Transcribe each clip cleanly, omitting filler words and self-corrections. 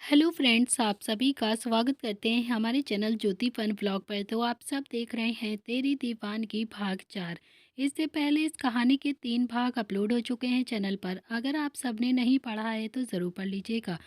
Hello friends, आप सभी का स्वागत करते हैं हमारे चैनल ज्योति फन ब्लॉग पर। तो आप सब देख रहे हैं तेरी दीवानगी भाग 4। इससे पहले इस कहानी के 3 भाग अपलोड हो चुके हैं चैनल पर। अगर आप सबने नहीं पढ़ा है तो ज़रूर पढ़ लीजिएगा।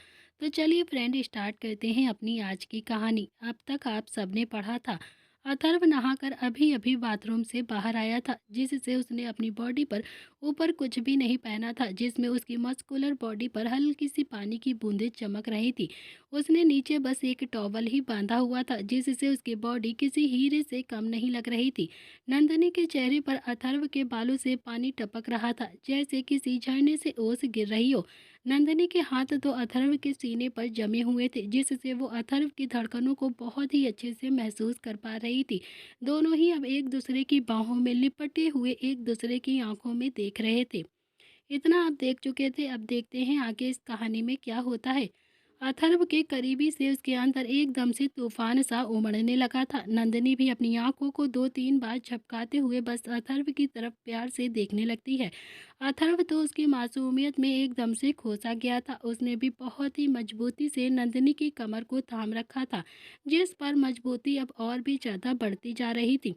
तो चलिए फ्रेंड, स्टार्ट करते हैं अपनी आज की कहानी। अब तक आप सबने पढ़ा था, अथर्व नहाकर अभी अभी बाथरूम से बाहर आया था, जिससे उसने अपनी बॉडी पर ऊपर कुछ भी नहीं पहना था, जिसमें उसकी मस्कुलर बॉडी पर हल्की सी पानी की बूंदें चमक रही थी। उसने नीचे बस एक टॉवल ही बांधा हुआ था, जिससे उसकी बॉडी किसी हीरे से कम नहीं लग रही थी। नंदनी के चेहरे पर अथर्व के बालों से पानी टपक रहा था, जैसे किसी झरने से ओस गिर रही हो। नंदनी के हाथ तो अथर्व के सीने पर जमे हुए थे, जिससे वो अथर्व की धड़कनों को बहुत ही अच्छे से महसूस कर पा रही थी। दोनों ही अब एक दूसरे की बाहों में लिपटे हुए एक दूसरे की आंखों में देख रहे थे। इतना आप देख चुके थे, अब देखते हैं आगे इस कहानी में क्या होता है। अथर्व के करीबी से उसके अंदर एकदम से तूफान सा उमड़ने लगा था। नंदिनी भी अपनी आंखों को 2-3 बार झपकाते हुए बस अथर्व की तरफ प्यार से देखने लगती है। अथर्व तो उसकी मासूमियत में एकदम से खोसा गया था। उसने भी बहुत ही मजबूती से नंदिनी की कमर को थाम रखा था, जिस पर मजबूती अब और भी ज़्यादा बढ़ती जा रही थी।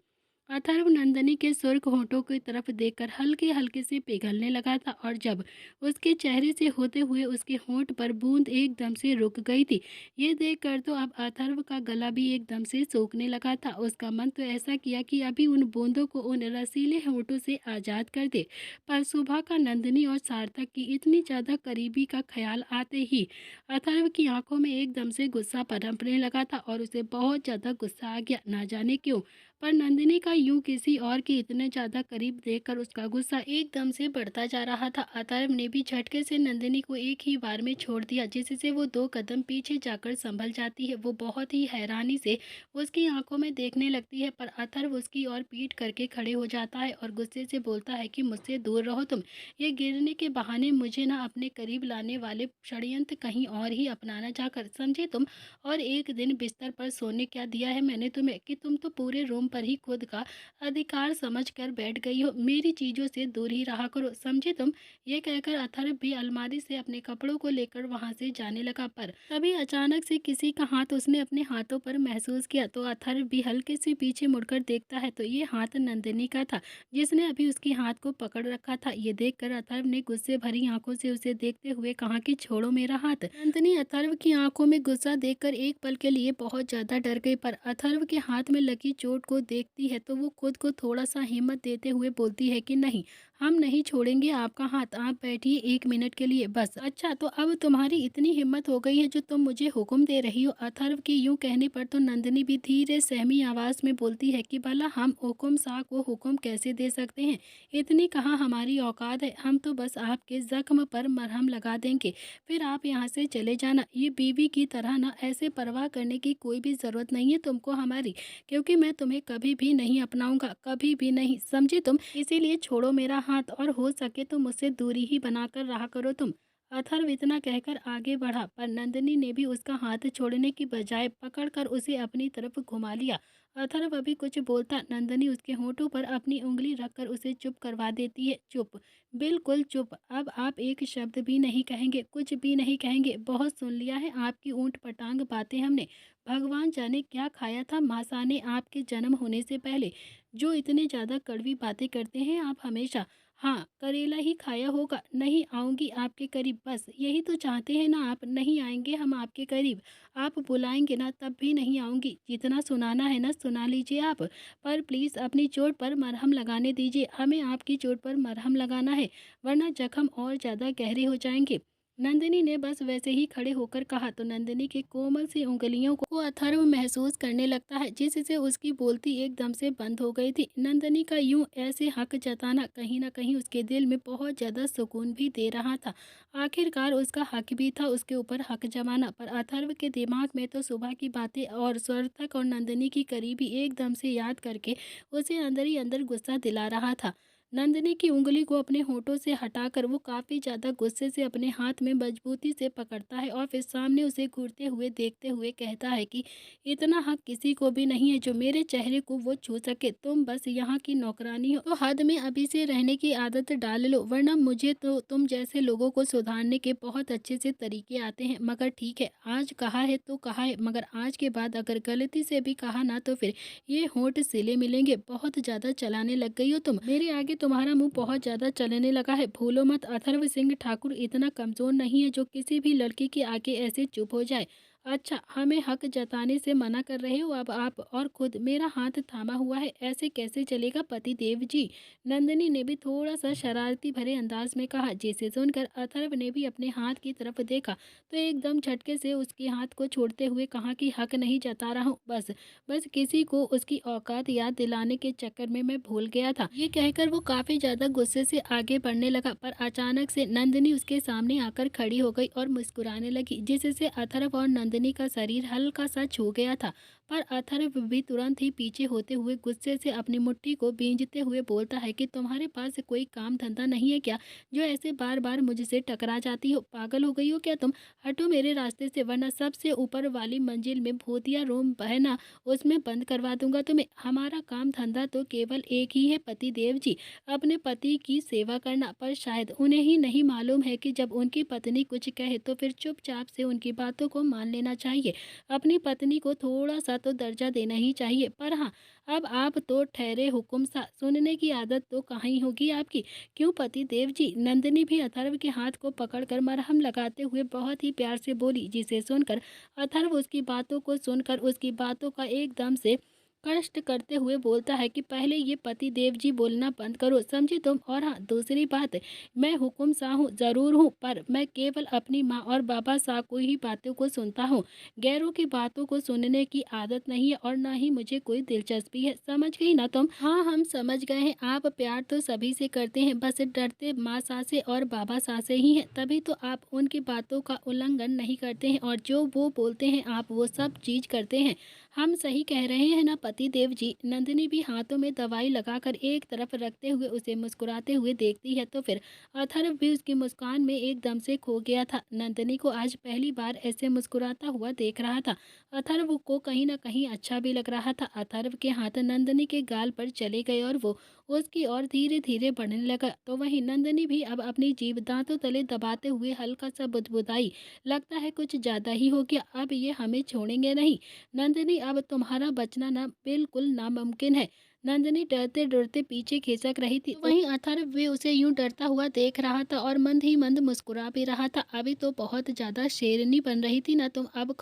अथर्व नंदनी के सुर्ख होठों की तरफ देखकर हल्के हल्के से पिघलने लगा था, और जब उसके चेहरे से होते हुए उसके होंठ पर बूंद एकदम से रुक गई थी। ये देखकर तो अब अथर्व का गला भी एकदम से सूखने लगा था। उसका मन तो ऐसा किया कि अभी उन बूंदों को उन रसीले होंठों से आज़ाद कर दे, पर सुबह का नंदनी और सार्थक की इतनी ज़्यादा करीबी का ख्याल आते ही अथर्व की आंखों में एकदम से गुस्सा पनपने लगा था, और उसे बहुत ज़्यादा गुस्सा आ गया, ना जाने क्यों। पर नंदिनी का यूं किसी और के इतने ज्यादा करीब देखकर उसका गुस्सा एकदम से बढ़ता जा रहा था। अतर्व ने भी झटके से नंदिनी को एक ही बार में छोड़ दिया, जिससे वो 2 कदम पीछे जाकर संभल जाती है। वो बहुत ही हैरानी से उसकी आंखों में देखने लगती है, पर अथर्व उसकी ओर पीठ करके खड़े हो जाता है और गुस्से से बोलता है कि मुझसे दूर रहो तुम। ये गिरने के बहाने मुझे ना अपने करीब लाने वाले षड्यंत्र कहीं और ही अपनाना चाहकर, समझे तुम। और एक दिन बिस्तर पर सोने क्या दिया है मैंने तुम्हें, कि तुम तो पूरे रूम पर ही खुद का अधिकार समझकर बैठ गई हो। मेरी चीजों से दूर ही रहा करो, समझे तुम। ये कहकर अथर्व भी अलमारी से अपने कपड़ों को लेकर वहां से जाने लगा, पर तभी अचानक से किसी का हाथ उसने अपने हाथों पर महसूस किया। तो अथर्व भी हल्के से पीछे मुड़कर देखता है, तो ये हाथ नंदिनी का था, जिसने अभी उसके हाथ को पकड़ रखा था। ये देखकर अथर्व ने गुस्से भरी आंखों से उसे देखते हुए कहा कि छोड़ो मेरा हाथ। नंदिनी अथर्व की आंखों में गुस्सा देखकर एक पल के लिए बहुत ज्यादा डर गई, पर अथर्व के हाथ में लगी चोट को देखती है तो वो खुद को थोड़ा सा हिम्मत देते हुए बोलती है कि नहीं, हम नहीं छोड़ेंगे आपका हाथ। आप बैठिए 1 मिनट के लिए बस। अच्छा, तो अब तुम्हारी इतनी हिम्मत हो गई है जो तुम मुझे हुक्म दे रही हो। अथर्व के यूं कहने पर तो नंदिनी भी धीरे सहमी आवाज में बोलती है कि भला हम हुक्म शाह को हुक्म कैसे दे सकते हैं। इतनी कहाँ हमारी औकात है, हम तो बस आपके जख्म पर मरहम लगा देंगे, फिर आप यहाँ से चले जाना। ये बीवी की तरह ना ऐसे परवाह करने की कोई भी ज़रूरत नहीं है तुमको हमारी, क्योंकि मैं तुम्हें कभी भी नहीं अपनाऊंगा, कभी भी नहीं, समझे तुम। इसीलिए छोड़ो मेरा हाथ, और हो सके तो मुझसे दूरी ही बनाकर रहा करो तुम। अथर्व इतना कहकर आगे बढ़ा, पर नंदिनी ने भी उसका हाथ छोड़ने की बजाय पकड़कर उसे अपनी तरफ घुमा लिया। अथर्व अभी कुछ बोलता, नंदिनी उसके होठों पर अपनी उंगली रखकर उसे चुप करवा देती है। चुप, बिल्कुल चुप। अब आप एक शब्द भी नहीं कहेंगे, कुछ भी नहीं कहेंगे। बहुत सुन लिया है आपकी ऊंट पटांग बातें हमने। भगवान जाने क्या खाया था मासा ने आपके जन्म होने से पहले, जो इतने ज़्यादा कड़वी बातें करते हैं आप हमेशा। हाँ, करेला ही खाया होगा। नहीं आऊँगी आपके करीब, बस यही तो चाहते हैं ना आप। नहीं आएंगे हम आपके करीब, आप बुलाएंगे ना तब भी नहीं आऊँगी। जितना सुनाना है ना सुना लीजिए आप, पर प्लीज़ अपनी चोट पर मरहम लगाने दीजिए। हमें आपकी चोट पर मरहम लगाना है, वरना जख्म और ज़्यादा गहरे हो जाएंगे। नंदिनी ने बस वैसे ही खड़े होकर कहा, तो नंदिनी के कोमल सी उंगलियों को अथर्व महसूस करने लगता है, जिससे उसकी बोलती एकदम से बंद हो गई थी। नंदिनी का यूं ऐसे हक जताना कहीं ना कहीं उसके दिल में बहुत ज़्यादा सुकून भी दे रहा था। आखिरकार उसका हक भी था उसके ऊपर हक जमाना। पर अथर्व के दिमाग में तो सुबह की बातें और स्वर और नंदिनी की करीबी एकदम से याद करके उसे अंदर ही अंदर गुस्सा दिला रहा था। नंदिनी की उंगली को अपने होठों से हटाकर वो काफी ज्यादा गुस्से से अपने हाथ में मजबूती से पकड़ता है और फिर सामने उसे घूरते हुए देखते हुए कहता है कि इतना हक किसी को भी नहीं है जो मेरे चेहरे को वो छू सके। तुम बस यहाँ की नौकरानी हो तो हद में अभी से रहने की आदत डाल लो, वरना मुझे तो तुम जैसे लोगों को सुधारने के बहुत अच्छे से तरीके आते हैं। मगर ठीक है, आज कहा है तो कहा है, मगर आज के बाद अगर गलती से भी कहा ना तो फिर ये होंठ सिले मिलेंगे। बहुत ज्यादा चलाने लग गई हो तुम, मेरे आगे तुम्हारा मुंह बहुत ज्यादा चलने लगा है। भूलो मत, अथर्व सिंह ठाकुर इतना कमजोर नहीं है जो किसी भी लड़की के आगे ऐसे चुप हो जाए। अच्छा, हमें हक जताने से मना कर रहे हो अब आप, और खुद मेरा हाथ थामा हुआ है, ऐसे कैसे चलेगा पति देव जी। नंदिनी ने भी थोड़ा सा शरारती भरे अंदाज में कहा, जिसे सुनकर अथर्व ने भी अपने हाथ की तरफ देखा तो एकदम झटके से उसके हाथ को छोड़ते हुए कहा कि हक नहीं जता रहा हूँ, बस बस किसी को उसकी औकात याद दिलाने के चक्कर में मैं भूल गया था। ये कहकर वो काफी ज्यादा गुस्से से आगे बढ़ने लगा, पर अचानक से नंदिनी उसके सामने आकर खड़ी हो गई और मुस्कुराने लगी, जिससे अथर्व और नंदिनी का शरीर हल्का सा छू गया था। पर अथर्व भी तुरंत ही पीछे होते हुए गुस्से से अपनी मुट्ठी को भींजते हुए बोलता है कि तुम्हारे पास कोई काम धंधा नहीं है क्या, जो ऐसे बार बार मुझसे टकरा जाती हो? पागल हो गई हो क्या तुम? हटो मेरे रास्ते से, वरना सबसे ऊपर वाली मंजिल में भूतिया रूम बहना उसमें बंद करवा दूंगा तुम्हें। हमारा काम धंधा तो केवल एक ही है पति देव जी, अपने पति की सेवा करना। पर शायद उन्हें ही नहीं मालूम है कि जब उनकी पत्नी कुछ कहे तो फिर चुपचाप से उनकी बातों को मान लेना चाहिए। अपनी पत्नी को थोड़ा सा तो दर्जा देना ही चाहिए। पर हाँ, अब आप तो ठहरे हुकुम सा, सुनने की आदत तो कहाँ ही होगी आपकी। क्यों पति देव जी? नंदिनी भी अथर्व के हाथ को पकड़कर मरहम लगाते हुए बहुत ही प्यार से बोली, जिसे सुनकर अथर्व उसकी बातों को सुनकर उसकी बातों का एकदम से कष्ट करते हुए बोलता है कि पहले ये पति देव जी बोलना बंद करो, समझे तुम? और हाँ, दूसरी बात, मैं हुकुम सा हूँ जरूर हूँ, पर मैं केवल अपनी माँ और बाबा सा को ही बातों को सुनता हूँ। गैरों की बातों को सुनने की आदत नहीं है और ना ही मुझे कोई दिलचस्पी है, समझ गई ना तुम? हाँ, हम समझ गए हैं, आप प्यार तो सभी से करते हैं, बस डरते माँ सासे और बाबा सासे ही हैं, तभी तो आप उनकी बातों का उल्लंघन नहीं करते हैं और जो वो बोलते हैं आप वो सब चीज करते हैं। हम सही कह रहे हैं ना पति देव जी? नंदिनी भी हाथों में दवाई लगाकर एक तरफ रखते हुए उसे मुस्कुराते हुए देखती है तो फिर अथर्व भी उसकी मुस्कान में एकदम से खो गया था। नंदिनी को आज पहली बार ऐसे मुस्कुराता हुआ देख रहा था। अथर्व को कहीं ना कहीं अच्छा भी लग रहा था। अथर्व के हाथ नंदिनी के गाल पर चले गए और वो उसकी ओर धीरे धीरे बढ़ने लगा। तो वहीं नंदिनी भी अब अपनी जीभ दांतों तले दबाते हुए हल्का सा बुदबुदाई, लगता है कुछ ज्यादा ही हो गया, अब ये हमें छोड़ेंगे नहीं। नंदिनी, अब तुम्हारा बचना ना बिल्कुल नामुमकिन है। नंदिनी डरते डरते पीछे खिसक रही थी, वहीं अथर्व भी उसे यूं डरता हुआ देख रहा था और मंद ही मंद मुस्कुरा भी रहा था। अभी तो बहुत ज्यादा शेरनी बन रही थी ना तुम, अब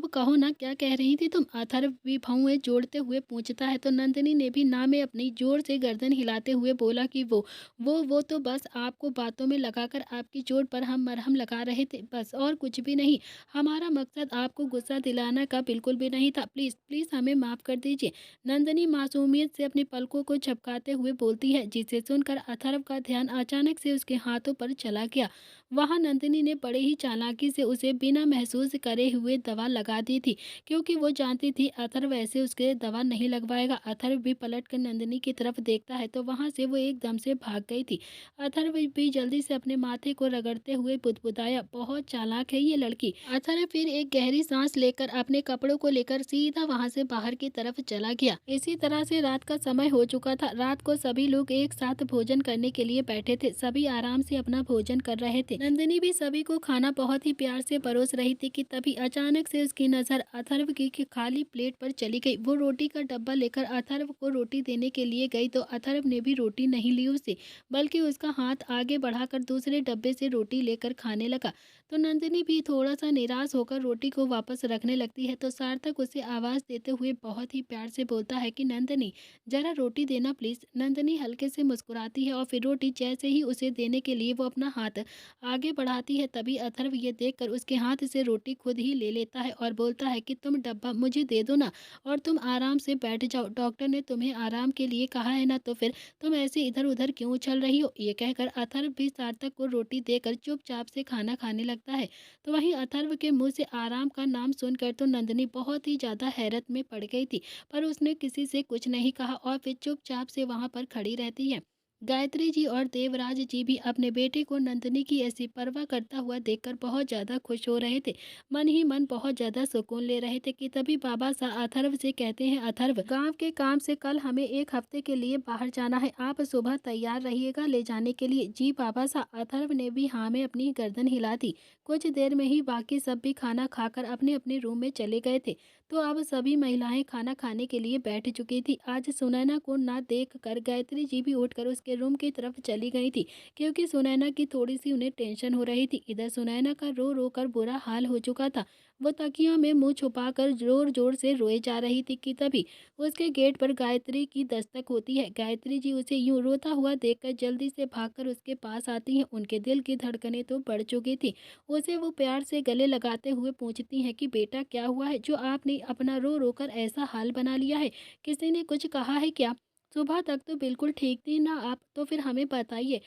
कहो ना, क्या कह रही थी तुम? अथर्व भी भौंवे जोड़ते हुए पूछता है तो नंदिनी ने भी ना में अपनी जोर से गर्दन हिलाते हुए बोला कि वो तो बस आपको बातों में लगाकर आपकी चोट पर हम मरहम लगा रहे थे, बस और कुछ भी नहीं। हमारा मकसद आपको गुस्सा दिलाना का बिल्कुल भी नहीं था, प्लीज प्लीज हमें माफ कर दीजिए। नंदिनी मासूमियत से अपनी पलकों को झपकाते हुए बोलती है, जिसे सुनकर अथर्व का ध्यान अचानक से उसके हाथों पर चला गया। वहां नंदिनी ने बड़े ही चालाकी से उसे बिना महसूस करे हुए दवा लगा दी थी, क्योंकि वो जानती थी अथर्व ऐसे उसके दवा नहीं लगवाएगा। अथर्व भी पलट कर नंदिनी की तरफ देखता है तो वहां से वो एकदम से भाग गई थी। अथर्व भी जल्दी से अपने माथे को रगड़ते हुए बुदबुदाया, बहुत चालाक है ये लड़की। अथर्व फिर एक गहरी सांस लेकर अपने कपड़ों को लेकर सीधा वहां से बाहर की तरफ चला गया। इसी तरह से रात का समय हो चुका था। रात को सभी लोग एक साथ भोजन करने के लिए बैठे थे। सभी आराम से अपना भोजन कर रहे थे। नंदिनी भी सभी को खाना बहुत ही प्यार से परोस रही थी कि तभी अचानक से उसकी नजर अथर्व की खाली प्लेट पर चली गई। वो रोटी का डब्बा लेकर अथर्व को रोटी देने के लिए गई तो अथर्व ने भी रोटी नहीं ली उसे, बल्कि उसका हाथ आगे बढ़ाकर दूसरे डब्बे से रोटी लेकर खाने लगा। तो नंदिनी भी थोड़ा सा निराश होकर रोटी को वापस रखने लगती है तो सार्थक उसे आवाज देते हुए बहुत ही प्यार से बोलता है कि नंदिनी, जरा रोटी देना प्लीज। नंदिनी हल्के से मुस्कुराती है और फिर रोटी जैसे ही उसे देने के लिए वो अपना हाथ आगे बढ़ाती है, तभी अथर्व ये देखकर उसके हाथ से रोटी खुद ही ले लेता है और बोलता है कि तुम डब्बा मुझे दे दो ना, और तुम आराम से बैठ जाओ, डॉक्टर ने तुम्हें आराम के लिए कहा है ना, तो फिर तुम ऐसे इधर उधर क्यों उछल रही हो? ये कहकर अथर्व भी सार्थक को रोटी देकर चुपचाप से खाना खाने लगता है। तो वहीं अथर्व के मुंह से आराम का नाम सुनकर तो नंदिनी बहुत ही ज्यादा हैरत में पड़ गई थी, पर उसने किसी से कुछ नहीं कहा और फिर चुपचाप से वहां पर खड़ी रहती है। गायत्री जी और देवराज जी भी अपने बेटे को नंदिनी की ऐसी परवाह करता हुआ देखकर बहुत ज़्यादा खुश हो रहे थे। मन ही मन बहुत ज़्यादा सुकून ले रहे थे कि तभी बाबा सा अथर्व से कहते हैं, अथर्व, गांव के काम से कल हमें एक हफ्ते के लिए बाहर जाना है, आप सुबह तैयार रहिएगा ले जाने के लिए। जी बाबा सा। अथर्व ने भी हाँ में अपनी गर्दन हिला दी। कुछ देर में ही बाकी सब भी खाना खाकर अपने अपने रूम में चले गए थे। तो अब सभी महिलाएं खाना खाने के लिए बैठ चुकी थी। आज सुनैना को ना देख कर गायत्री जी भी उठकर उसके रूम की तरफ चली गई थी, क्योंकि सुनैना की थोड़ी सी उन्हें टेंशन हो रही थी। इधर सुनैना का रो रो कर बुरा हाल हो चुका था। वो तकिया में मुंह छुपाकर जोर जोर से रोए जा रही थी कि तभी उसके गेट पर गायत्री की दस्तक होती है। गायत्री जी उसे यूं रोता हुआ देखकर जल्दी से भागकर उसके पास आती हैं। उनके दिल की धड़कनें तो बढ़ चुकी थी। उसे वो प्यार से गले लगाते हुए पूछती हैं कि बेटा, क्या हुआ है जो आपने अपना रो रो कर ऐसा हाल बना लिया है? किसी ने कुछ कहा है क्या? सुबह तक तो बिल्कुल ठीक थी ना आप, तो फिर हमें बताइए,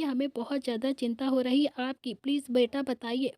हमें बहुत ज़्यादा चिंता हो रही है आपकी। प्लीज़ बेटा बताइए।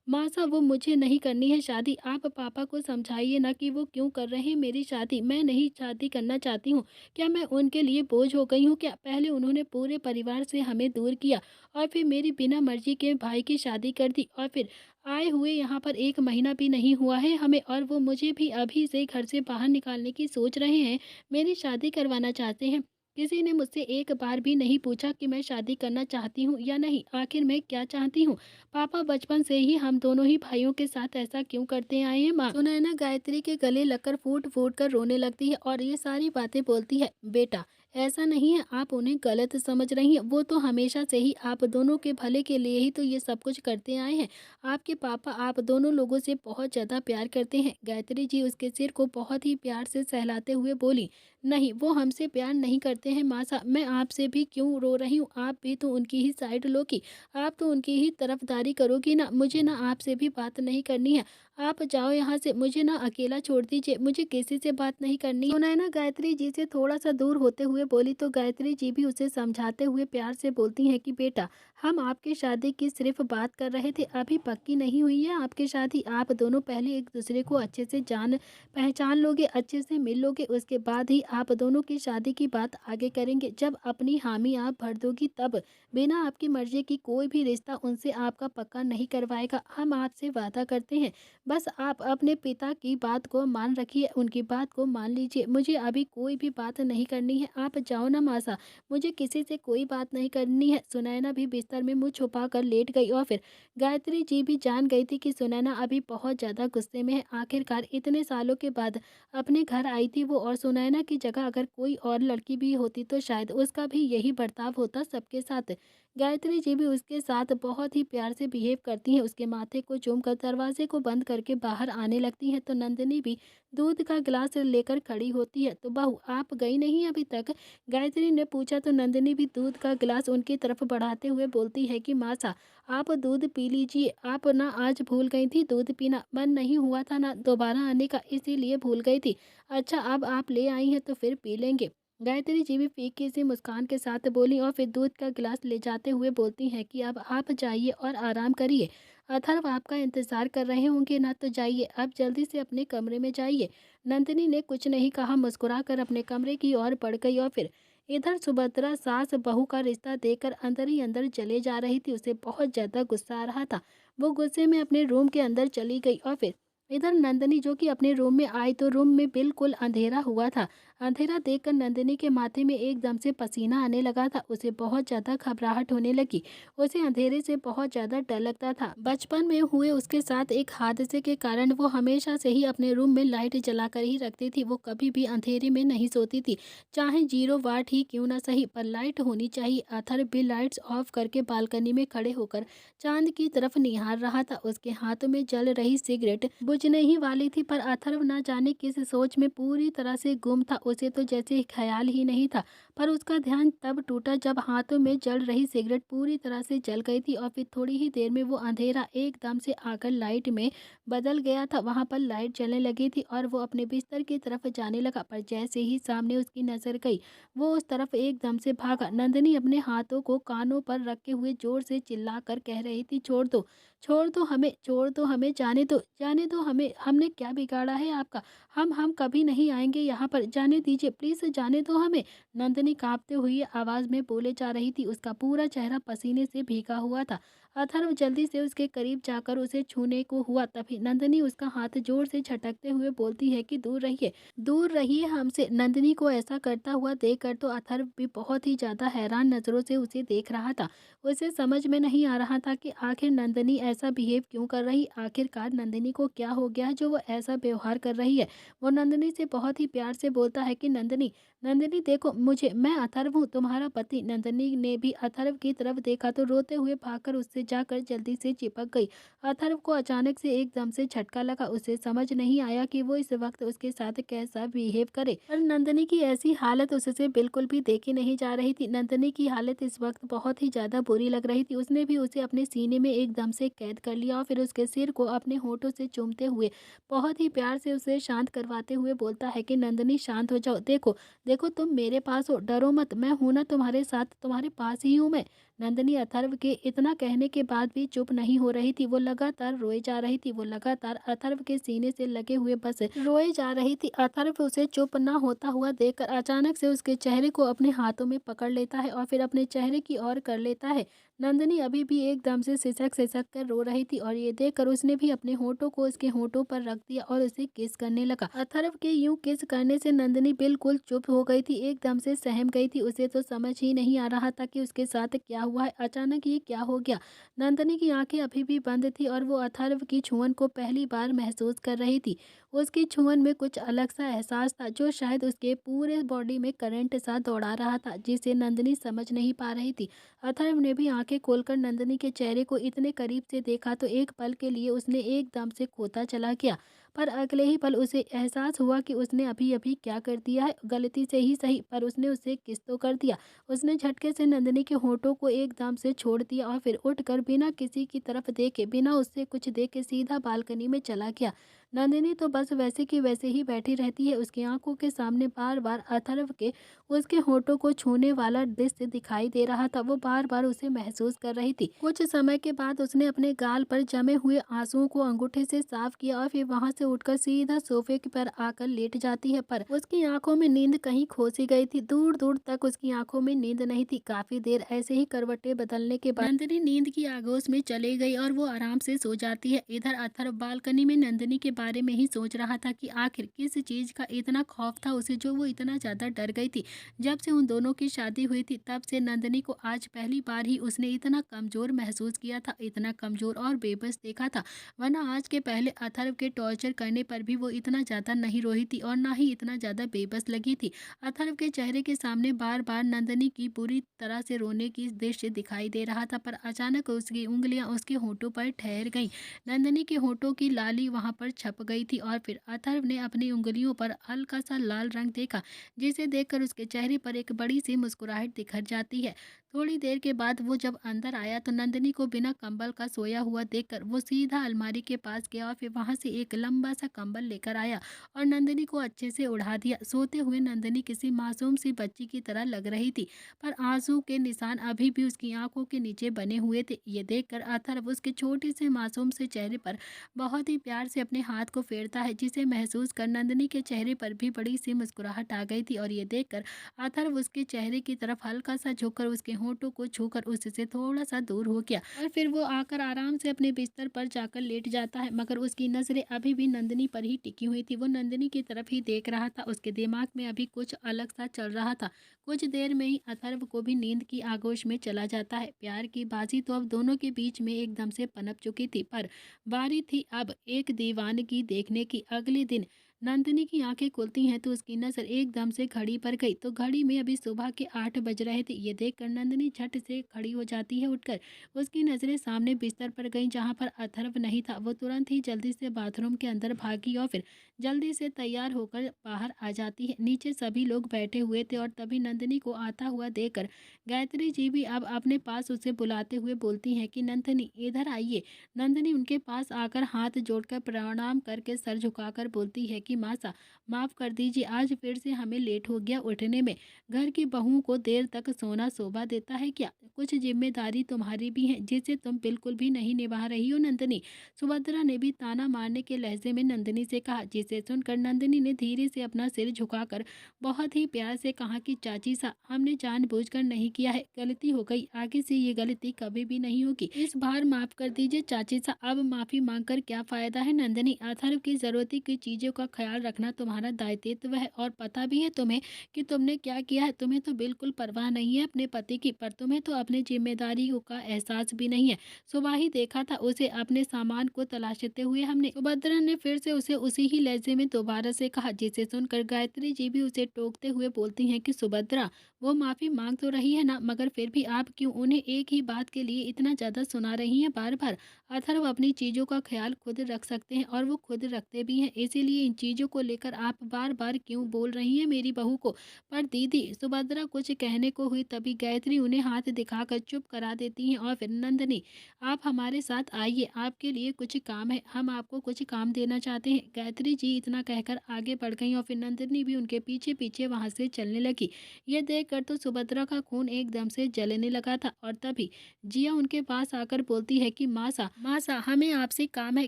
माँ सा, वो मुझे नहीं करनी है शादी। आप पापा को समझाइए ना कि वो क्यों कर रहे हैं मेरी शादी। मैं नहीं शादी करना चाहती हूँ। क्या मैं उनके लिए बोझ हो गई हूँ क्या? पहले उन्होंने पूरे परिवार से हमें दूर किया और फिर मेरी बिना मर्जी के भाई की शादी कर दी, और फिर आए हुए यहाँ पर 1 महीना भी नहीं हुआ है हमें, और वो मुझे भी अभी से घर से बाहर निकालने की सोच रहे हैं। मेरी शादी करवाना चाहते हैं। किसी ने मुझसे एक बार भी नहीं पूछा कि मैं शादी करना चाहती हूँ या नहीं। आखिर मैं क्या चाहती हूँ? पापा बचपन से ही हम दोनों ही भाइयों के साथ ऐसा क्यों करते आए हैं माँ? सुनैना गायत्री के गले लगकर फूट फूट कर रोने लगती है और ये सारी बातें बोलती है। बेटा, ऐसा नहीं है, आप उन्हें गलत समझ रही हैं। वो तो हमेशा से ही आप दोनों के भले के लिए ही तो ये सब कुछ करते आए हैं। आपके पापा आप दोनों लोगों से बहुत ज़्यादा प्यार करते हैं। गायत्री जी उसके सिर को बहुत ही प्यार से सहलाते हुए बोली, नहीं, वो हमसे प्यार नहीं करते हैं मासा। मैं आपसे भी क्यों रो रही हूँ? आप भी तो उनकी ही साइड लोगी। आप तो उनकी ही तरफदारी करोगी ना। मुझे ना आपसे भी बात नहीं करनी है। आप जाओ यहाँ से, मुझे ना अकेला छोड़ दीजिए। मुझे किसी से बात नहीं करनी। सुनैना गायत्री जी से थोड़ा सा दूर होते हुए बोली तो गायत्री जी भी उसे समझाते हुए प्यार से बोलती हैं कि बेटा, हम आपकी शादी की सिर्फ बात कर रहे थे, अभी पक्की नहीं हुई है आपकी शादी। आप दोनों पहले एक दूसरे को अच्छे से जान पहचान लोगे, अच्छे से मिल लोगे, उसके बाद ही आप दोनों की शादी की बात आगे करेंगे। जब अपनी हामी आप भर दोगी तब। बिना आपकी मर्जी की कोई भी रिश्ता उनसे आपका पक्का नहीं करवाएगा। हम आपसे वादा करते हैं। बस आप अपने पिता की बात को मान रखिए, उनकी बात को मान लीजिए। मुझे अभी कोई भी बात नहीं करनी है। आप जाओ ना मासा, मुझे किसी से कोई बात नहीं करनी है। सुनैना भी बिस्तर में मुंह छुपा कर लेट गई और फिर गायत्री जी भी जान गई थी कि सुनैना अभी बहुत ज़्यादा गुस्से में है। आखिरकार इतने सालों के बाद अपने घर आई थी वो, और सुनैना की जगह अगर कोई और लड़की भी होती तो शायद उसका भी यही बर्ताव होता सबके साथ। गायत्री जी भी उसके साथ बहुत ही प्यार से बिहेव करती हैं। उसके माथे को चूमकर दरवाजे को बंद करके बाहर आने लगती हैं। तो नंदिनी भी दूध का गिलास लेकर खड़ी होती है। तो बहू, आप गई नहीं अभी तक? गायत्री ने पूछा तो नंदिनी भी दूध का गिलास उनकी तरफ बढ़ाते हुए बोलती है कि मासा, आप दूध पी लीजिए। आप ना आज भूल गई थी दूध पीना, मन नहीं हुआ था ना दोबारा आने का, इसीलिए भूल गई थी। अच्छा, अब आप ले आई हैं तो फिर पी लेंगे। गायत्री जी भी फीकी सी मुस्कान के साथ बोली और फिर दूध का गिलास ले जाते हुए बोलती हैं कि अब आप जाइए और आराम करिए। अथर्व आपका इंतजार कर रहे होंगे ना, तो जाइए, अब जल्दी से अपने कमरे में जाइए। नंदिनी ने कुछ नहीं कहा, मुस्कुरा कर अपने कमरे की ओर बढ़ गई और फिर इधर सुभद्रा सास बहू का रिश्ता देखकर अंदर ही अंदर जले जा रही थी। उसे बहुत ज्यादा गुस्सा आ रहा था। वो गुस्से में अपने रूम के अंदर चली गई और फिर इधर नंदिनी जो कि अपने रूम में आई तो रूम में बिल्कुल अंधेरा हुआ था। अंधेरा देखकर नंदिनी के माथे में एकदम से पसीना आने लगा था। उसे बहुत ज़्यादा घबराहट होने लगी। उसे अंधेरे से बहुत ज़्यादा डर लगता था। बचपन में हुए उसके साथ एक हादसे के कारण वो हमेशा से ही अपने रूम में लाइट जलाकर ही रखती थी। वो कभी भी अंधेरे में नहीं सोती थी, चाहे 0 वाट ही क्यों ना सही, पर लाइट होनी चाहिए। अथर्व भी लाइट्स ऑफ करके बालकनी में खड़े होकर चांद की तरफ निहार रहा था। उसके हाथों में जल रही सिगरेट बुझने ही वाली थी, पर अथर्व न जाने किस सोच में पूरी तरह से गुम था। उसे तो जैसे ख्याल ही नहीं था। पर उसका ध्यान तब टूटा जब हाथों में जल रही सिगरेट पूरी तरह से जल गई थी और फिर थोड़ी ही देर में वो अंधेरा एकदम से आकर लाइट में बदल गया था। वहां पर लाइट जलने लगी थी और वो अपने बिस्तर की तरफ जाने लगा, पर जैसे ही सामने उसकी नजर गई वो उस तरफ एकदम से भागा। नंदिनी अपने हाथों को कानों पर रखे हुए जोर से चिल्लाकर कह रही थी, छोड़ दो, छोड़ दो हमें, जाने दो हमें, हमने क्या बिगाड़ा है आपका? हम कभी नहीं आएँगे यहाँ पर, जाने दीजिए, प्लीज़ जाने दो हमें। नंदिनी काँपते हुई आवाज़ में बोले जा रही थी, उसका पूरा चेहरा पसीने से भीगा हुआ था। अथर्व जल्दी से उसके करीब जाकर उसे छूने को हुआ, तभी नंदिनी उसका हाथ ज़ोर से झटकते हुए बोलती है कि दूर रहिए हमसे। नंदिनी को ऐसा करता हुआ देखकर तो अथर्व भी बहुत ही ज़्यादा हैरान नज़रों से उसे देख रहा था। उसे समझ में नहीं आ रहा था कि आखिर नंदिनी ऐसा बिहेव क्यों कर रही, आखिरकार नंदिनी को क्या हो गया है जो वो ऐसा व्यवहार कर रही है। वो नंदिनी से बहुत ही प्यार से बोलता है कि नंदिनी, नंदिनी देखो मुझे, मैं अथर्व हूँ, तुम्हारा पति। नंदिनी ने भी अथर्व की तरफ देखा तो रोते हुए भागकर उससे जाकर जल्दी से चिपक गई। अथर्व को अचानक से एकदम से झटका लगा, उसे समझ नहीं आया कि वो इस वक्त उसके साथ कैसा बिहेव करे। पर नंदिनी की ऐसी हालत उससे बिल्कुल भी देखी नहीं जा रही थी। नंदिनी की हालत इस वक्त बहुत ही ज्यादा बुरी लग रही थी। उसने भी उसे अपने सीने में एकदम से कैद कर लिया और फिर उसके सिर को अपने होठों से चूमते हुए बहुत ही प्यार से उसे शांत करवाते हुए बोलता है कि नंदिनी शांत हो जाओ, देखो देखो तुम मेरे पास हो, डरो मत, मैं हूं ना तुम्हारे साथ, तुम्हारे पास ही हूं मैं। नंदिनी अथर्व के इतना कहने के बाद भी चुप नहीं हो रही थी। वो लगातार रोए जा रही थी, वो लगातार अथर्व के सीने से लगे हुए बस रोए जा रही थी। अथर्व उसे चुप ना होता हुआ देखकर अचानक से उसके चेहरे को अपने हाथों में पकड़ लेता है और फिर अपने चेहरे की ओर कर लेता है। नंदिनी अभी भी एकदम से सिसक सिसक कर रो रही थी और ये देखकर उसने भी अपने होठों को उसके होठों पर रख दिया और उसे किस करने लगा। अथर्व के यूं किस करने से नंदिनी बिल्कुल चुप हो गई थी, एकदम से सहम गई थी। उसे तो समझ ही नहीं आ रहा था कि उसके साथ क्या हुआ है, अचानक ये क्या हो गया। नंदिनी की आंखें अभी भी बंद थी और वो अथर्व की छुअन को पहली बार महसूस कर रही थी। उसकी छुअन में कुछ अलग सा एहसास था जो शायद उसके पूरे बॉडी में करंट सा दौड़ा रहा था, जिसे नंदिनी समझ नहीं पा रही थी। अथर्व ने भी आंखें खोलकर नंदिनी के चेहरे को इतने करीब से देखा तो एक पल के लिए उसने एकदम से खोता चला गया। पर अगले ही पल उसे एहसास हुआ कि उसने अभी अभी क्या कर दिया है, गलती से ही सही पर उसने उसे किस तो कर दिया। उसने झटके से नंदिनी के होठों को एकदम से छोड़ दिया और फिर उठकर बिना किसी की तरफ देखे, बिना उससे कुछ देखे सीधा बालकनी में चला गया। नंदिनी तो बस वैसे की वैसे ही बैठी रहती है, उसकी आंखों के सामने बार बार अथर्व के उसके होठों को छूने वाला दृश्य दिखाई दे रहा था। वो बार बार उसे महसूस कर रही थी। कुछ समय के बाद उसने अपने गाल पर जमे हुए आंसुओं को अंगूठे से साफ किया और फिर वहां से उठकर सीधा सोफे पर आकर लेट जाती है। पर उसकी आंखों में नींद कहीं खो सी गई थी, दूर दूर तक उसकी आंखों में नींद नहीं थी। काफी देर ऐसे ही करवटें बदलने के बाद नंदिनी नींद की आगोश में चली गई और वो आराम से सो जाती है। इधर अथर्व बालकनी में नंदिनी के बारे में ही सोच रहा था कि आखिर किस चीज का इतना खौफ था उसे जो वो इतना ज्यादा डर गई थी। जब से उन दोनों की शादी हुई थी तब से नंदिनी को आज पहली बार ही उसने इतना कमजोर महसूस किया था, इतना कमजोर और बेबस देखा था। वरना आज के पहले अथर्व के टॉर्चर करने पर भी वो इतना ज्यादा नहीं रोई थी और ना ही इतना ज्यादा बेबस लगी थी। अथर्व के चेहरे के सामने बार बार नंदिनी की बुरी तरह से रोने की दृश्य दिखाई दे रहा था, पर अचानक उसकी उंगलियां उसके होठों पर ठहर गईं। नंदिनी के होठों की लाली वहां पर छप गई थी और फिर अथर्व ने अपनी उंगलियों पर हल्का सा लाल रंग देखा, जिसे देखकर उसके चेहरे पर एक बड़ी सी मुस्कुराहट दिखर जाती है। थोड़ी देर के बाद वो जब अंदर आया तो नंदिनी को बिना कंबल का सोया हुआ देखकर वो सीधा अलमारी के पास गया और फिर वहां से एक लंबा सा कंबल लेकर आया और नंदिनी को अच्छे से उड़ा दिया। सोते हुए नंदिनी किसी मासूम सी बच्ची की तरह लग रही थी, पर आंसू के निशान अभी भी उसकी आंखों के नीचे बने हुए थे। ये देखकर अथर्व उसके छोटे से मासूम से चेहरे पर बहुत ही प्यार से अपने हाथ को फेरता है, जिसे महसूस कर नंदिनी के चेहरे पर भी बड़ी सी मुस्कुराहट आ गई थी। और ये देखकर अथर्व उसके चेहरे की तरफ हल्का सा झुककर उसके होठों को छूकर उससे थोड़ा सा दूर हो गया और फिर वो आकर आराम से अपने बिस्तर पर जाकर लेट जाता है, मगर उसकी नजरें अभी भी नंदिनी पर ही टिकी हुई थी। वो नंदिनी की तरफ ही देख रहा था, उसके दिमाग में अभी कुछ अलग सा चल रहा था। कुछ देर में ही अथर्व को भी नींद की आगोश में चला जाता है। प्यार की बाजी तो अब दोनों के बीच में एकदम से पनप चुकी थी, पर बारी थी अब एक दीवानगी देखने की। अगले दिन नंदिनी की आंखें खुलती हैं तो उसकी नजर एकदम से घड़ी पर गई, तो घड़ी में अभी सुबह के 8 बज रहे थे। ये देखकर नंदिनी झट से खड़ी हो जाती है उठकर। उसकी नजरें सामने बिस्तर पर गईं जहां पर अथर्व नहीं था। वो तुरंत ही जल्दी से बाथरूम के अंदर भागी और फिर जल्दी से तैयार होकर बाहर आ जाती है। नीचे सभी लोग बैठे हुए थे और तभी नंदिनी को आता हुआ देखकर गायत्री जी भी अब अपने पास उसे बुलाते हुए बोलती हैं कि नंदिनी इधर आइए। नंदिनी उनके पास आकर हाथ जोड़कर प्रणाम करके सर झुकाकर बोलती है कि कि मासा माफ़ कर दीजिए, आज फिर से हमें लेट हो गया उठने में। घर की बहुओं को देर तक सोना शोभा देता है क्या? कुछ जिम्मेदारी तुम्हारी भी है जिसे तुम बिल्कुल भी नहीं निभा रही हो नंदिनी। सुभद्रा ने भी ताना मारने के लहजे में नंदिनी से कहा, जिसे सुनकर नंदिनी ने धीरे से अपना सिर झुकाकर बहुत ही प्यार से कहा कि चाची सा, हमने जानबूझकर नहीं किया है, गलती हो गई, आगे से ये गलती कभी भी नहीं होगी, इस बार माफ कर दीजिए चाची सा। अब माफी मांगकर क्या फायदा है नंदिनी? अथर्व की जरूरत की चीजों का ख्याल रखना तुम्हारा दायित्व है और पता भी है तुम्हें कि तुमने क्या किया है। तुम्हें तो बिल्कुल परवाह नहीं है अपने पति की, पर तुम्हें तो अपनी जिम्मेदारियों का एहसास भी नहीं है। सुबह ही देखा था उसे अपने सामान को तलाशते हुए हमने। सुभद्रा ने फिर से उसे उसी ही लहजे में दोबारा से कहा, जिसे सुनकर गायत्री जी भी उसे टोकते हुए बोलती हैं कि सुभद्रा, वो माफी मांग तो रही है ना, मगर फिर भी आप क्यों उन्हें एक ही बात के लिए इतना ज्यादा सुना रही हैं बार बार? अथर्व अपनी चीजों का ख्याल खुद रख सकते हैं और वो खुद रखते भी हैं, इसीलिए इन चीजों को लेकर आप बार बार क्यों बोल रही हैं मेरी बहू को? पर दीदी, सुभद्रा कुछ कहने को हुई तभी गायत्री उन्हें हाथ दिखाकर चुप करा देती हैं और फिर नंदनी, आप हमारे साथ आइए, आपके लिए कुछ काम है, हम आपको कुछ काम देना चाहते हैं। गायत्री जी इतना कहकर आगे बढ़ गई और फिर नंदिनी भी उनके पीछे पीछे वहां से चलने लगी। ये देखकर तो सुभद्रा का खून एकदम से जलने लगा था और तभी जिया उनके पास आकर बोलती है कि मासा, मासा, हमें आपसे काम है,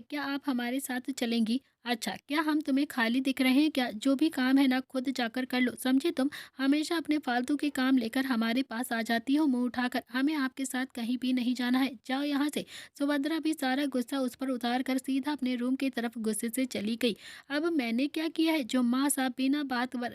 क्या आप हमारे साथ चलेंगी? अच्छा, क्या हम तुम्हें खाली दिख रहे हैं क्या? जो भी काम है ना, खुद जाकर कर लो, समझे तुम? हमेशा अपने फालतू के काम लेकर हमारे पास आ जाती हो मुंह उठाकर। हमें आपके साथ कहीं भी नहीं जाना है, जाओ यहाँ से। सुभद्रा भी सारा गुस्सा उस पर उतार कर सीधा अपने रूम की तरफ गुस्से से चली गई। अब मैंने क्या किया है जो माँ साहब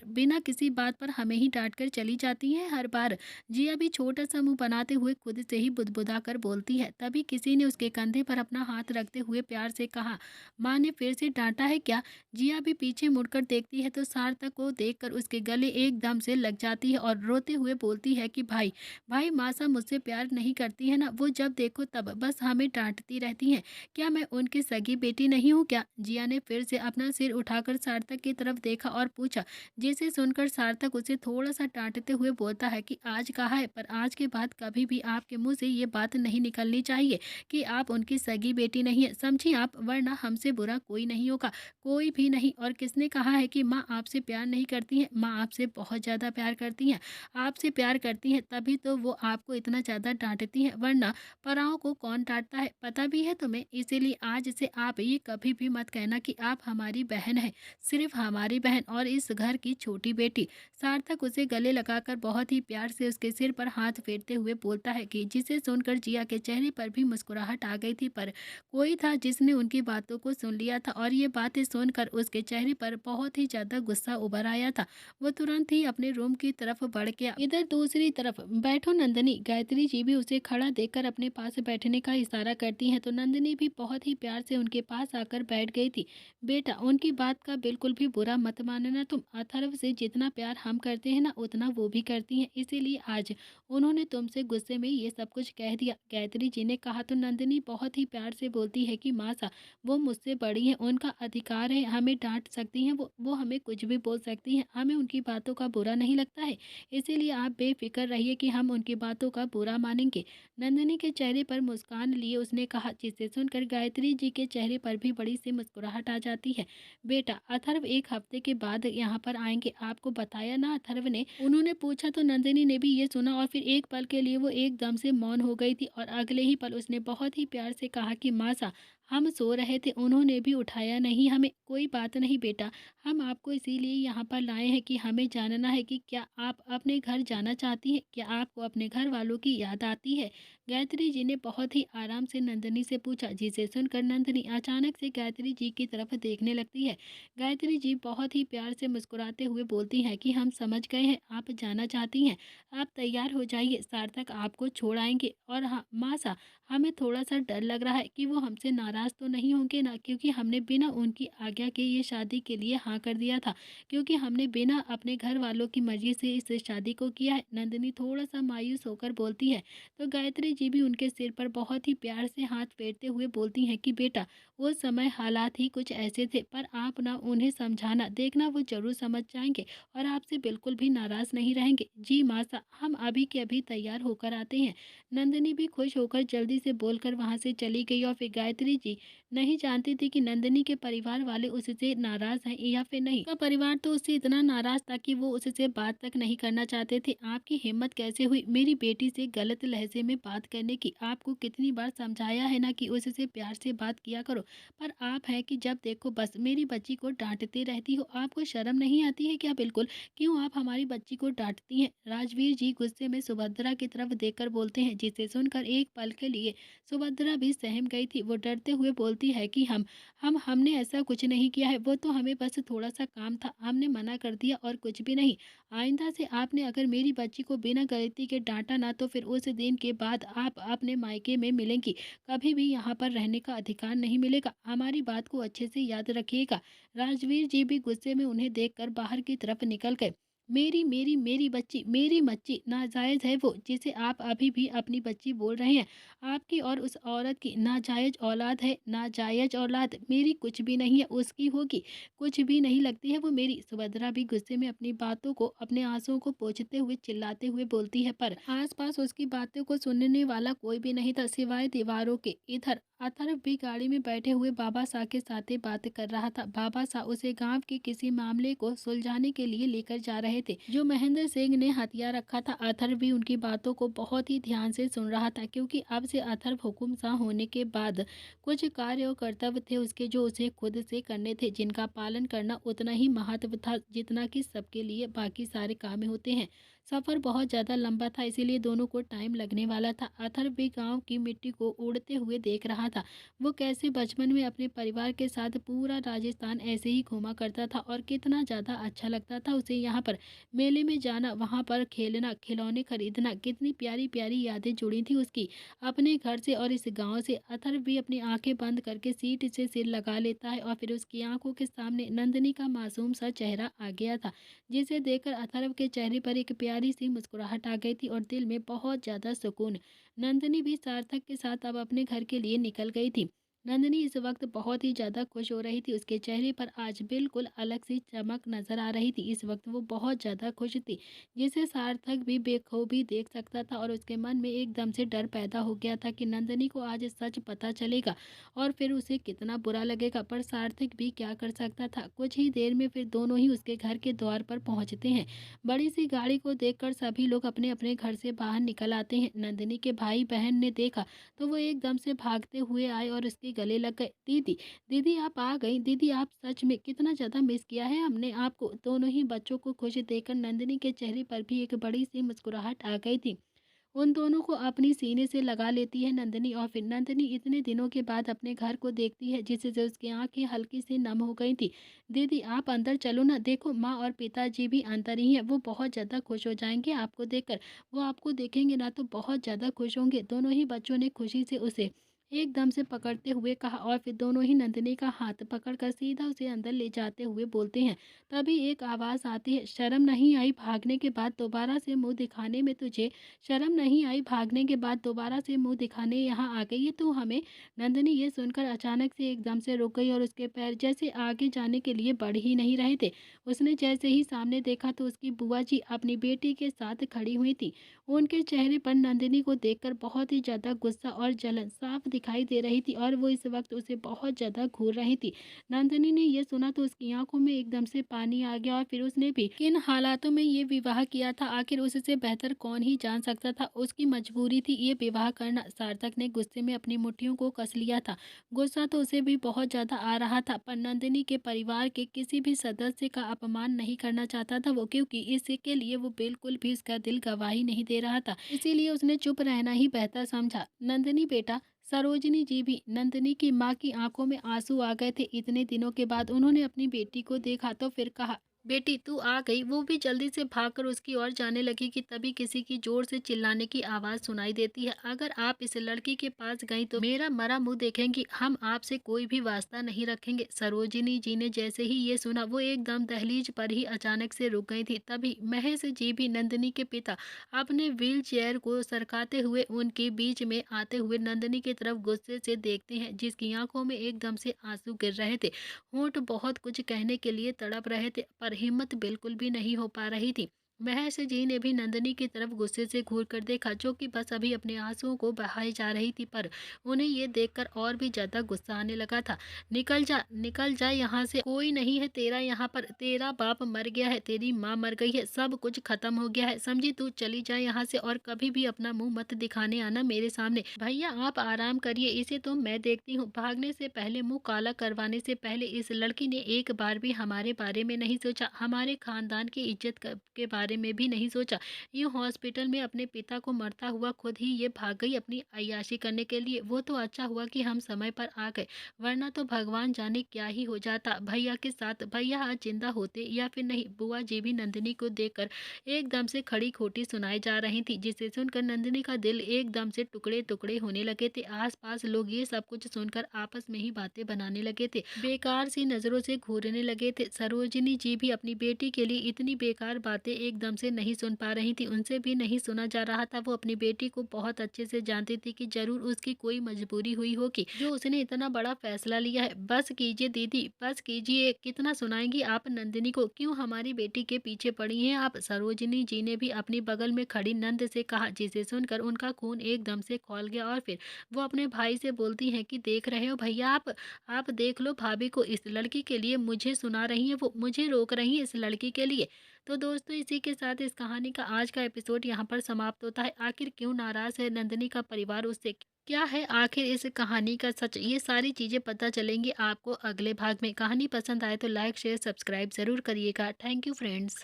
बिना किसी बात पर हमें ही डांट कर चली जाती हैं हर बार? जिया भी छोटा सा मुंह बनाते हुए खुद से ही बुदबुदा कर बोलती है। तभी किसी ने उसके कंधे पर अपना हाथ रखते हुए प्यार से कहा, माँ ने फिर से डांटा है क्या? जिया भी पीछे मुड़कर देखती है तो सार्थक को देखकर उसके गले एकदम से लग जाती है और रोते हुए बोलती है कि भाई, भाई, मासा मुझसे प्यार नहीं करती है ना, वो जब देखो तब बस हमें डांटती रहती हैं। क्या मैं उनकी सगी बेटी नहीं हूँ क्या? जिया ने फिर से अपना सिर उठाकर सार्थक की तरफ देखा और पूछा, जिसे सुनकर सार्थक उसे थोड़ा सा डांटते हुए बोलता है कि आज कहा है, पर आज के बाद कभी भी आपके मुंह से ये बात नहीं निकलनी चाहिए कि आप उनकी सगी बेटी नहीं है, समझी आप? वरना हमसे बुरा कोई नहीं होगा, कोई भी नहीं। और किसने कहा है कि माँ आपसे प्यार नहीं करती है? माँ आपसे बहुत ज़्यादा प्यार करती हैं, आपसे प्यार करती हैं, तभी तो वो आपको इतना ज़्यादा डांटती हैं, वरना पराओं को कौन डांटता है, पता भी है तुम्हें? इसीलिए आज से आप ये कभी भी मत कहना कि आप हमारी बहन है, सिर्फ हमारी बहन और इस घर की छोटी बेटी। सार्थक उसे गले लगाकर बहुत ही प्यार से उसके सिर पर हाथ फेरते हुए बोलता है कि जिसे सुनकर जिया के चेहरे पर भी मुस्कुराहट आ गई थी, पर कोई था जिसने उनकी बातों को सुन लिया था और ये बातें सुनकर उसके चेहरे पर बहुत ही ज्यादा गुस्सा उभर आया था। वो तुरंत ही अपने रूम की तरफ बढ़ गया। इधर दूसरी तरफ, बैठो नंदिनी। गायत्री जी भी उसे खड़ा देखकर अपने पास बैठने का इशारा करती हैं तो नंदिनी भी बहुत ही प्यार से उनके पास आकर बैठ गई थी। बेटा, उनकी बात का बिल्कुल भी बुरा मत मानना तुम। अथर्व से जितना प्यार हम करते हैं ना, उतना वो भी करती हैं, इसीलिए आज उन्होंने तुमसे गुस्से में ये सब कुछ कह दिया। गायत्री जी ने कहा तो नंदिनी बहुत ही प्यार से बोलती है कि मासा, वो मुझसे बड़ी हैं, उनका अधिकार है, हमें डांट सकती हैं, वो हमें कुछ भी बोल सकती हैं, हमें उनकी बातों का बुरा नहीं लगता है, इसीलिए आप बेफिक्र रहिए कि हम उनकी बातों का बुरा मानेंगे। नंदिनी के चेहरे पर मुस्कान लिए उसने कहा, जिसे सुनकर गायत्री जी के चेहरे पर भी बड़ी सी मुस्कुराहट आ जाती है। बेटा, अथर्व 1 हफ्ते के बाद यहाँ पर आएंगे, आपको बताया ना अथर्व ने? उन्होंने पूछा तो नंदिनी ने भी ये सुना और फिर एक पल के लिए वो एकदम से मौन हो गई थी और अगले ही पल उसने बहुत ही प्यार से कहा कि मासा, हम सो रहे थे, उन्होंने भी उठाया नहीं हमें। कोई बात नहीं बेटा, हम आपको इसीलिए यहाँ पर लाए हैं कि हमें जानना है कि क्या आप अपने घर जाना चाहती हैं, क्या आपको अपने घर वालों की याद आती है? गायत्री जी ने बहुत ही आराम से नंदिनी से पूछा, जिसे सुनकर नंदिनी अचानक से गायत्री जी की तरफ देखने लगती है। गायत्री जी बहुत ही प्यार से मुस्कुराते हुए बोलती हैं कि हम समझ गए हैं, आप जाना चाहती हैं, आप तैयार हो जाइए, सार्थक आपको छोड़ आएंगे। और हाँ मासा, हमें थोड़ा सा डर लग रहा है कि वो हमसे नाराज़ तो नहीं होंगे ना, क्योंकि हमने बिना उनकी आज्ञा के ये शादी के लिए हाँ कर दिया था, क्योंकि हमने बिना अपने घर वालों की मर्जी से इस शादी को किया है। नंदिनी थोड़ा सा मायूस होकर बोलती है तो गायत्री जी भी उनके सिर पर बहुत ही प्यार से हाथ फेरते हुए बोलती हैं कि बेटा, वो समय हालात ही कुछ ऐसे थे, पर आप ना उन्हें समझाना, देखना वो ज़रूर समझ जाएँगे और आपसे बिल्कुल भी नाराज़ नहीं रहेंगे। जी मासा, हम अभी के अभी तैयार होकर आते हैं। नंदिनी भी खुश होकर जल्दी से बोलकर वहाँ से चली गई और फिर गायत्री जी नहीं जानती थी कि नंदिनी के परिवार वाले उससे नाराज़ हैं या फिर नहीं। उसका परिवार तो उससे इतना नाराज़ था कि वो उससे बात तक नहीं करना चाहते थे। आपकी हिम्मत कैसे हुई मेरी बेटी से गलत लहजे में बात करने की? आपको कितनी बार समझाया है ना कि उससे प्यार से बात किया करो, पर आप हैं कि जब देखो बस मेरी बच्ची को डांटती रहती हो। आपको शर्म नहीं आती है क्या बिल्कुल? क्यों आप हमारी बच्ची को डांटती हैं? राजवीर जी गुस्से में सुभद्रा की तरफ देखकर बोलते हैं, जिसे सुनकर एक पल के लिए सुभद्रा भी सहम गई थी। वो डरते हुए बोलती है कि हमने ऐसा कुछ नहीं किया है, वो तो हमें बस थोड़ा सा काम था, हमने मना कर दिया और कुछ भी नहीं। आइंदा से आपने अगर मेरी बच्ची को बिना गलती के डांटा ना तो फिर उस दिन के बाद आप अपने मायके में मिलेंगी, कभी भी यहाँ पर रहने का अधिकार नहीं मिलेगा। हमारी बात को अच्छे से याद रखिएगा। राजवीर जी भी गुस्से में उन्हें देखकर बाहर की तरफ निकल गए। मेरी मेरी मेरी बच्ची, मेरी बच्ची नाजायज़ है वो, जिसे आप अभी भी अपनी बच्ची बोल रहे हैं। आपकी और उस औरत की नाजायज़ औलाद है। नाजायज़ औलाद मेरी कुछ भी नहीं है, उसकी होगी। कुछ भी नहीं लगती है वो मेरी। सुभद्रा भी गुस्से में अपनी बातों को, अपने आंसुओं को पोंछते हुए चिल्लाते हुए बोलती है, पर आस-पास उसकी बातों को सुनने वाला कोई भी नहीं था सिवाय दीवारों के। इधर अथर्व भी गाड़ी में बैठे हुए बाबा साहब के साथ ही बात कर रहा था। बाबा साहब उसे गांव के किसी मामले को सुलझाने के लिए लेकर जा रहे थे, जो महेंद्र सिंह ने हथियार रखा था। अथर्व भी उनकी बातों को बहुत ही ध्यान से सुन रहा था, क्योंकि अब से अथर्व हुकुम शाह होने के बाद कुछ कार्य और कर्तव्य थे उसके, जो उसे खुद से करने थे, जिनका पालन करना उतना ही महत्व था जितना कि सबके लिए बाकी सारे काम होते हैं। सफ़र बहुत ज़्यादा लंबा था, इसीलिए दोनों को टाइम लगने वाला था। अथर्व भी गांव की मिट्टी को उड़ते हुए देख रहा था। वो कैसे बचपन में अपने परिवार के साथ पूरा राजस्थान ऐसे ही घूमा करता था और कितना ज़्यादा अच्छा लगता था उसे यहाँ पर मेले में जाना, वहाँ पर खेलना, खिलौने खरीदना, कितनी प्यारी प्यारी यादें जुड़ी थी उसकी अपने घर से और इस गांव से। अथर्व भी अपनी आंखें बंद करके सीट से सिर लगा लेता है और फिर उसकी आंखों के सामने नंदिनी का मासूम सा चेहरा आ गया था, जिसे देखकर अथर्व के चेहरे पर एक प्यारी सी मुस्कुराहट आ गई थी और दिल में बहुत ज़्यादा सुकून। नंदिनी भी सार्थक के साथ अब अपने घर के लिए निकल गई थी। नंदिनी इस वक्त बहुत ही ज़्यादा खुश हो रही थी। उसके चेहरे पर आज बिल्कुल अलग सी चमक नजर आ रही थी। इस वक्त वो बहुत ज़्यादा खुश थी, जिसे सार्थक भी बेखूबी देख सकता था और उसके मन में एकदम से डर पैदा हो गया था कि नंदिनी को आज सच पता चलेगा और फिर उसे कितना बुरा लगेगा। पर सार्थक भी क्या कर सकता था। कुछ ही देर में फिर दोनों ही उसके घर के द्वार पर पहुंचते हैं। बड़ी सी गाड़ी को देखकर सभी लोग अपने अपने घर से बाहर निकल आते हैं। नंदिनी के भाई बहन ने देखा तो वो एकदम से भागते हुए आए और उसके गले लग गए। दीदी, दीदी आप आ गई। दीदी आप सच में कितना ज़्यादा मिस किया है हमने आपको। दोनों ही बच्चों को खुश देखकर नंदिनी के चेहरे पर भी एक बड़ी सी मुस्कुराहट आ गई थी। उन दोनों को अपनी सीने से लगा लेती है नंदिनी और फिर नंदिनी इतने दिनों के बाद अपने घर को देखती है, जिससे जो उसकी आंखें हल्की सी नम हो गई थी। दीदी आप अंदर चलो ना, देखो माँ और पिताजी भी अंदर ही हैं, वो बहुत ज़्यादा खुश हो जाएंगे आपको देखकर। वो आपको देखेंगे ना तो बहुत ज़्यादा खुश होंगे। दोनों ही बच्चों ने खुशी से उसे एकदम से पकड़ते हुए कहा और फिर दोनों ही नंदिनी का हाथ पकड़कर सीधा उसे अंदर ले जाते हुए बोलते हैं। तभी एक आवाज़ आती है, शर्म नहीं आई भागने के बाद दोबारा से मुंह दिखाने में तुझे? शर्म नहीं आई भागने के बाद दोबारा से मुंह दिखाने यहाँ आ गई है तू हमें? नंदिनी ये सुनकर अचानक से एकदम से रुक गई और उसके पैर जैसे आगे जाने के लिए बढ़ ही नहीं रहे थे। उसने जैसे ही सामने देखा तो उसकी बुआ जी अपनी बेटी के साथ खड़ी हुई थी। उनके चेहरे पर नंदिनी को देखकर बहुत ही ज़्यादा गुस्सा और जलन साफ दिखाई दे रही थी और वो इस वक्त उसे बहुत ज़्यादा घूर रही थी। नंदिनी ने यह सुना तो उसकी आंखों में एकदम से पानी आ गया और फिर उसने भी किन हालातों में ये विवाह किया था, आखिर उससे बेहतर कौन ही जान सकता था। उसकी मजबूरी थी ये विवाह करना। सार्थक ने गुस्से में अपनी मुट्ठियों को कस लिया था। गुस्सा तो उसे भी बहुत ज़्यादा आ रहा था, पर नंदिनी के परिवार के किसी भी सदस्य का अपमान नहीं करना चाहता था वो, क्योंकि इसके लिए वो बिल्कुल भी उसका दिल गवाही नहीं दे रहा था। इसीलिए उसने चुप रहना ही बेहतर समझा। नंदिनी बेटा, सरोजिनी जी भी, नंदिनी की माँ की आंखों में आंसू आ गए थे। इतने दिनों के बाद उन्होंने अपनी बेटी को देखा तो फिर कहा, बेटी तू आ गई। वो भी जल्दी से भागकर उसकी ओर जाने लगी कि तभी किसी की जोर से चिल्लाने की आवाज सुनाई देती है, अगर आप इस लड़की के पास गई तो मेरा मरा मुंह देखेंगी, हम आपसे कोई भी वास्ता नहीं रखेंगे। सरोजिनी जी ने जैसे ही ये सुना वो एकदम दहलीज पर ही अचानक से रुक गई थी। तभी महेश जी भी नंदिनी के पिता अपने व्हील चेयर को सरकाते हुए उनके बीच में आते हुए नंदिनी की तरफ गुस्से से देखते हैं, जिसकी आंखों में एकदम से आंसू गिर रहे थे। होंठ बहुत कुछ कहने के लिए तड़प रहे थे पर हिम्मत बिल्कुल भी नहीं हो पा रही थी। महेश जी ने भी नंदिनी की तरफ गुस्से से घूर कर देखा, जो कि बस अभी अपने आंसुओं को बहाई जा रही थी, पर उन्हें ये देखकर और भी ज्यादा गुस्सा आने लगा था। निकल जा यहाँ से, कोई नहीं है तेरा यहाँ पर, तेरा बाप मर गया है, तेरी माँ मर गई है, सब कुछ खत्म हो गया है, समझी? तू चली जा यहाँ से और कभी भी अपना मुंह मत दिखाने आना मेरे सामने। भैया आप आराम करिए, इसे तो मैं देखती हूँ। भागने से पहले, मुंह काला करवाने से पहले इस लड़की ने एक बार भी हमारे बारे में नहीं सोचा, हमारे खानदान की इज्जत के बारे में भी नहीं सोचा। यूं हॉस्पिटल में अपने पिता को मरता हुआ खुद ही ये भाग गई अपनी अय्याशी करने के लिए। वो तो अच्छा हुआ कि हम समय पर आ गए, वरना तो भगवान जाने क्या ही हो जाता भैया के साथ। भैया आज जिंदा होते या फिर नहीं। बुआ जी भी नंदिनी को देखकर एकदम से खड़ी खोटी सुनाई जा रही थी, जिसे सुनकर नंदिनी का दिल एकदम से टुकड़े टुकड़े होने लगे थे। आसपास लोग ये सब कुछ सुनकर आपस में ही बातें बनाने लगे थे, बेकार सी नजरों से घूरने लगे थे। सरोजिनी जी भी अपनी बेटी के लिए इतनी बेकार बातें एकदम से नहीं सुन पा रही थी, उनसे भी नहीं सुना जा रहा था। वो अपनी बेटी को बहुत अच्छे से जानती थी कि जरूर उसकी कोई मजबूरी हुई होगी जो उसने इतना बड़ा फैसला लिया है। बस कीजिए दीदी, बस कीजिए, कितना सुनाएंगी आप नंदिनी को, क्यों हमारी बेटी के पीछे पड़ी हैं आप? सरोजिनी जी ने भी अपनी बगल में खड़ी नंद से कहा, जिसे सुनकर उनका खून एकदम से खौल गया। और फिर वो अपने भाई से बोलती हैं कि देख रहे हो भैया, आप देख लो, भाभी को इस लड़की के लिए मुझे सुना रही हैं, वो मुझे रोक रही हैं इस लड़की के लिए। तो दोस्तों इसी के साथ इस कहानी का आज का एपिसोड यहाँ पर समाप्त होता है। आखिर क्यों नाराज है नंदिनी का परिवार उससे, क्या है आखिर इस कहानी का सच, ये सारी चीजें पता चलेंगी आपको अगले भाग में। कहानी पसंद आए तो लाइक शेयर सब्सक्राइब जरूर करिएगा। Thank you friends.